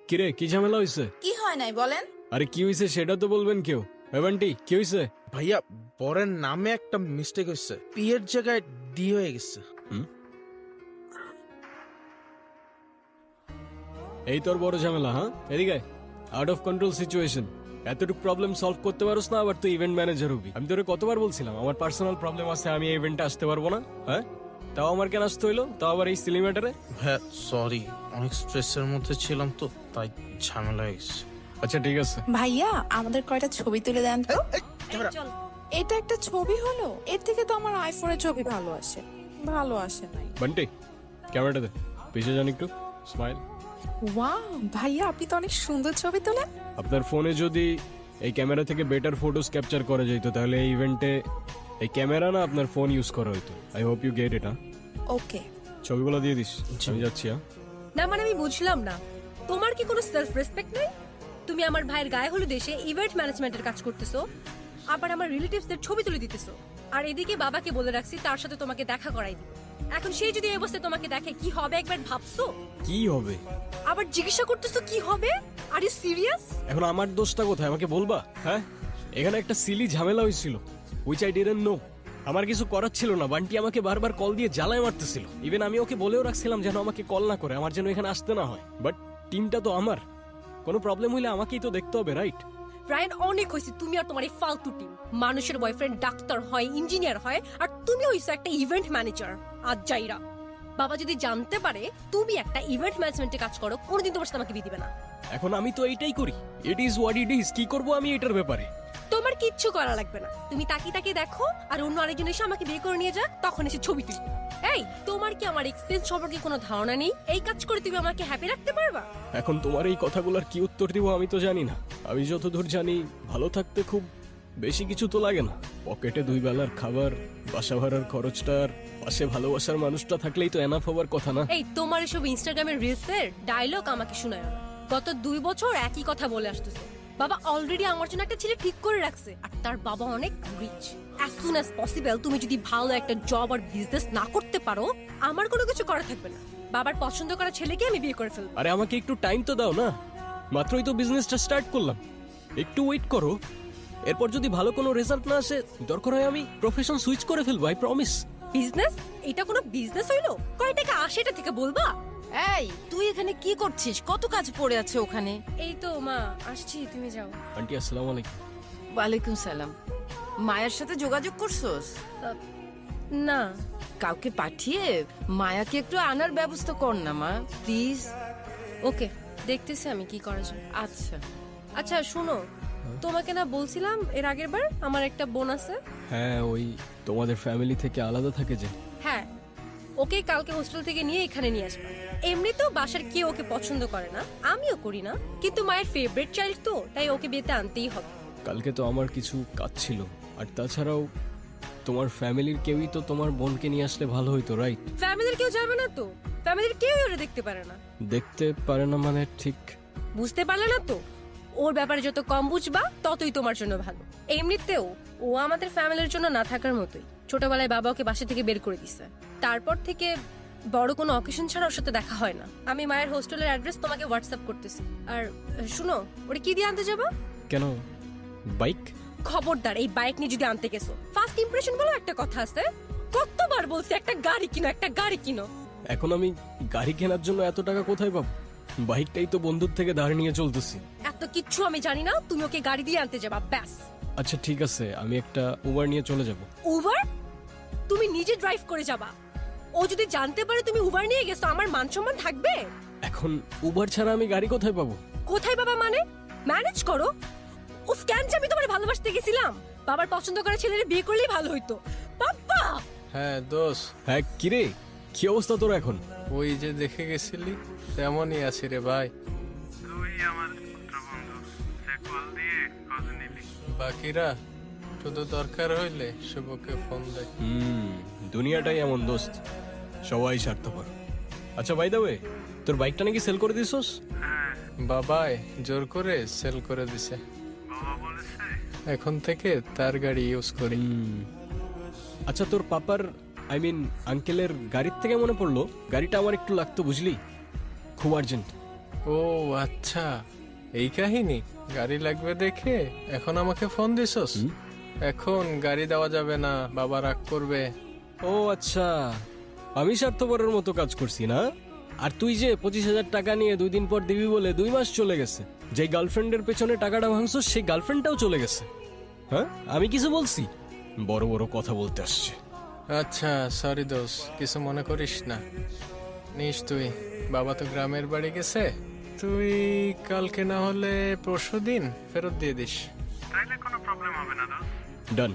কিরে কি ঝামেলা হইছে? কি হয় নাই বলেন? আরে কি হইছে সেটা তো বলবেন কেউ। এভান্টি কি হইছে? ভাইয়া বরের নামে একটা মিস্টেক হয়েছে, পি এর জায়গায় ডি হয়ে গেছে। এই তোর বড় ঝামেলা? হ্যাঁ এদিকে আউট অফ কন্ট্রোল সিচুয়েশন। এতটুকু প্রবলেম সলভ করতে পারোস না, আবার তুই ইভেন্ট ম্যানেজার হবি। আমি তোরে কতবার বলছিলাম আমার পার্সোনাল প্রবলেম আছে, আমি এই ইভেন্টে আসতে পারবো না। হ্যাঁ তাও আমার কেন আসতে হইলো, তাও আবার এই সিলি ম্যাটারে? হ্যাঁ সরি, অনেক স্ট্রেসের মধ্যে ছিলাম তো, তাই ঝামেলা হয়ে গেছে। আচ্ছা ঠিক আছে। ভাইয়া আমাদের কয়টা ছবি তুলে দেন তো। ক্যামেরা। এটা একটা ছবি হলো, এর থেকে তো আমার আইফোনের ছবি ভালো আসে। ভালো আসে নাই। বান্টি ক্যামেরাটা দে, পিছিয়ে যান একটু, স্মাইল। ওয়াও ভাইয়া আপনি তো অনেক সুন্দর ছবি তোলেন। আপনার ফোনে যদি এই ক্যামেরা থেকে বেটার ফটোস ক্যাপচার করা যেত তাহলে এই ইভেন্টে এই ক্যামেরা না আপনার ফোন ইউজ করা হইতো। I hope you get it. Okay ছবিগুলো দিয়ে দিস, আমি যাচ্ছি। হ্যাঁ না মানে আমি বুঝলাম না, তোমার কি কোনো সেলফ রেসপেক্ট নেই? তুমি আমার ভাইয়ের গায়ে হলুদ এসে ইভেন্ট ম্যানেজমেন্টের কাজ করতেছো, আবার আমার রিলেটিভসদের ছবি তুলে দিতেছো, আর এদিকে বাবাকে বলে রাখছি তার সাথে তোমাকে দেখা করাই দিই। এখন সেই যদি এই অবস্থায় তোমাকে দেখে কি হবে একবার ভাবছো? কি হবে? আবার জিজ্ঞাসা করতেছো কি হবে? Are you serious? এখন আমার দোষটা কোথায় আমাকে বলবা? হ্যাঁ এখানে একটা সিলি ঝামেলা হয়েছিল, উইচ আই ডিডন্ট নো। আমার কিছু করার ছিল না, বান্টি আমাকে বারবার কল দিয়ে জ্বালায় মারতেছিল। ইভেন আমি ওকে বলেও রাখছিলাম যেন আমাকে কল না করে, আমার যেন এখানে আসতে না হয়। বাট টিমটা তো আমার, কোনো প্রবলেম হইলে আমাকেই তো দেখতে হবে, রাইট? রায়ন অনেক হয়েছে তুমি আর তোমার এই ফালতু টিম। মানুষের বয়ফ্রেন্ড ডাক্তার হয়, ইঞ্জিনিয়ার হয়, আর তুমি হইছো একটা ইভেন্ট ম্যানেজার। আজ যাইরা বাবা যদি জানতে পারে তুমি একটা ইভেন্ট ম্যানেজমেন্টে কাজ করো, কোনোদিন তোমার সাথে আমাকে বিয়ে দিবে না। এখন আমি তো এইটাই করি, it is what it is. কি করবো আমি এটার ব্যাপারে? তোমার কিচ্ছু করা লাগবে না, তুমি তাকিয়ে তাকিয়ে দেখো আর অন্য আরেকজন এসে আমাকে বিয়ে করে নিয়ে যাক, তখন এসে ছবি তুলি। এই তোমার কি আমার এক্সপেরিয়েন্স সম্পর্কে কোনো ধারণা নেই? এই কাজ করে তুমি আমাকে হ্যাপি রাখতে পারবা? এখন তোমার এই কথাগুলোর কি উত্তর দিব আমি তো জানি না। আমি যতদূর জানি ভালো থাকতে খুব বেশি কিছু তো লাগে না। পকেটে 2 বেলার খাবার, বাসা ভাড়ার খরচটা, আর পাশে ভালোবাসার মানুষটা থাকলেই তো এনাফ হবার কথা না? এই তোমার এসব ইনস্টাগ্রামের রিলসের ডায়লগ আমাকে শোনায় না। গত 2 বছর একই কথা বলে আসতেছে। বাবা অলরেডি আমার জন্য একটা ছেলে ঠিক করে রাখছে, আর তার বাবা অনেক rich. As soon as possible তুমি যদি ভালো একটা জব আর বিজনেস না করতে পারো, আমার কোনো কিছু করা থাকবে না। বাবার পছন্দ করা ছেলেকে আমি বিয়ে করে ফেলবো। আরে আমাকে একটু টাইম তো দাও না, মাত্রই তো বিজনেসটা স্টার্ট করলাম, একটু ওয়েট করো। এরপর যদি ভালো কোনো রেজাল্ট না আসে, দরকার হয় আমি প্রফেশন সুইচ করে ফেলবো, আই প্রমিস। বিজনেস? এটা কোনো বিজনেস হইলো? কয় টাকা আসে এটা থেকে বলবা? এই তুই এখানে কি করছিস? কত কাজ পড়ে আছে ওখানে। এই তো মা আসছি, তুমি যাও। আন্টি আসসালামু আলাইকুম। ওয়ালাইকুম সালাম। মায়ের সাথে যোগাযোগ করছস? না। কাউকে পাঠিয়ে মায়াকে একটু আনার ব্যবস্থা কর না মা, প্লিজ। ওকে দেখতেছি আমি কি করা যায়। আচ্ছা আচ্ছা শুনো, তোমাকে না বলছিলাম এর আগের বার আমার একটা বোন আছে? হ্যাঁ ওই তোমাদের ফ্যামিলি থেকে আলাদা থাকে যে। হ্যাঁ, ওকে কালকে হোস্টেল থেকে নিয়ে এখানে নিয়ে আসবা। এমনিতেও বাসার কেউ ওকে পছন্দ করে না, আমিও করি না, কিন্তু মায়ের ফেভারিট চাইল্ড তো, তাই ওকে বিয়েতে আনতেই হবে। কালকে তো আমার কিছু কাজ ছিল, আর তাছাড়াও তোমার ফ্যামিলির কেউই তো তোমার বোনকে নিয়ে আসলে ভালো হইতো, রাইট? ফ্যামিলির কেউ যাবে না তো? ফ্যামিলির কেউই ওরা দেখতে পারে না। দেখতে পারে না মানে? ঠিক বুঝতে পারলে না তো? ওর ব্যাপারে যত কম বুঝবা ততই তোমার জন্য ভালো। এমনিতেও ও আমাদের ফ্যামিলির জন্য না থাকার মতোই। ছোটবেলায় বাবা ওকে বাসা থেকে বের করে দিছে, তারপর থেকে বড় কোনো অকেশন ছাড়া ওর সাথে দেখা হয় না। আমি মায়ের হোস্টেলের অ্যাড্রেস তোমাকে হোয়াটসঅ্যাপ করতেছি। আর শুনো, ওরে কি দিয়ে আনতে যাবা? কেন? বাইক? খবরদার এই বাইক নিয়ে যদি আনতে গেছো, ফার্স্ট ইমপ্রেশন বলো একটা কথা আছে। কতবার বলছি একটা গাড়ি কিনো, একটা গাড়ি কিনো। এখন আমি গাড়ি কেনার জন্য এত টাকা কোথায় পাবো? বাইকটাই তো বন্ধুর থেকে ধার নিয়ে চলতেছি। এত কিচ্ছু আমি জানি না, তুমি ওকে গাড়ি দিয়ে আনতে যাবা ব্যাস। আচ্ছা ঠিক আছে, আমি একটা উবার নিয়ে চলে যাব। উবার? তুমি নিজে ড্রাইভ করে যাবা? ও যদি জানতে পারে তুমি উবার নিয়ে গেছো, আমার মান সম্মান থাকবে? এখন উবার ছাড়া আমি গাড়ি কোথায় পাবো? কোথায় বাবা মানে? ম্যানেজ করো। উফ, কেন যে আমি তোমার ভালোবাসতে গেছিলাম? বাবার পছন্দ করা ছেলের বিয়ে করলেই ভালো হইতো। বাবা! হ্যাঁ দোষ, হ্যাঁ কিরে, কি অবস্থা তোর এখন? ওই যে দেখে গেছিলি তেমনই আছি রে ভাই। তুই আমার পুত্র বন্ধু, সে কল দিয়ে খোঁজ নিলি। বাকিরা শুধু দরকার হইলে শুভকে ফোন দেয়। দুনিয়াটাই এমন দোস্ত, সবাই স্বার্থপর। আচ্ছা বাই দ্য ওয়ে, তোর বাইকটা নাকি সেল করে দিছস? হ্যাঁ, বাবাই জোর করে সেল করে দিছে। বাবা বলেছে এখন থেকে তার গাড়ি ইউজ করি। আচ্ছা তোর পাপার আই মিন আঙ্কেলের গাড়ির থেকে মনে পড়লো, গাড়িটা আমার একটু লাগতো বুঝলি, খুব আর্জেন্ট। ও আচ্ছা, এই কাহিনী। গাড়ি লাগবে দেখে এখন আমাকে ফোন দিছস? এখন গাড়ি দেওয়া যাবে না, বাবা রাগ করবে। ও আচ্ছা, আমি স্বার্থপরের মতো কাজ করছি না? আর তুই যে 25,000 টাকা নিয়ে 2 দিন পর দিবি বলে 2 মাস চলে গেছে, যে গার্লফ্রেন্ডের পেছনে টাকাটা ভাঙছস সেই গার্লফ্রেন্ডটাও চলে গেছে। হ্যাঁ, আমি কিছু বলছি? বড় বড় কথা বলতে আসছে। আচ্ছা সরি দোষ, কিছু মনে করিস না। নিস তুই, বাবা তো গ্রামের বাড়ি গেছে, তুই কালকে না হলে পরশু দিন ফেরত দিয়ে দিস। তাইলে কোনো প্রবলেম হবে না দোস্ত। ডান।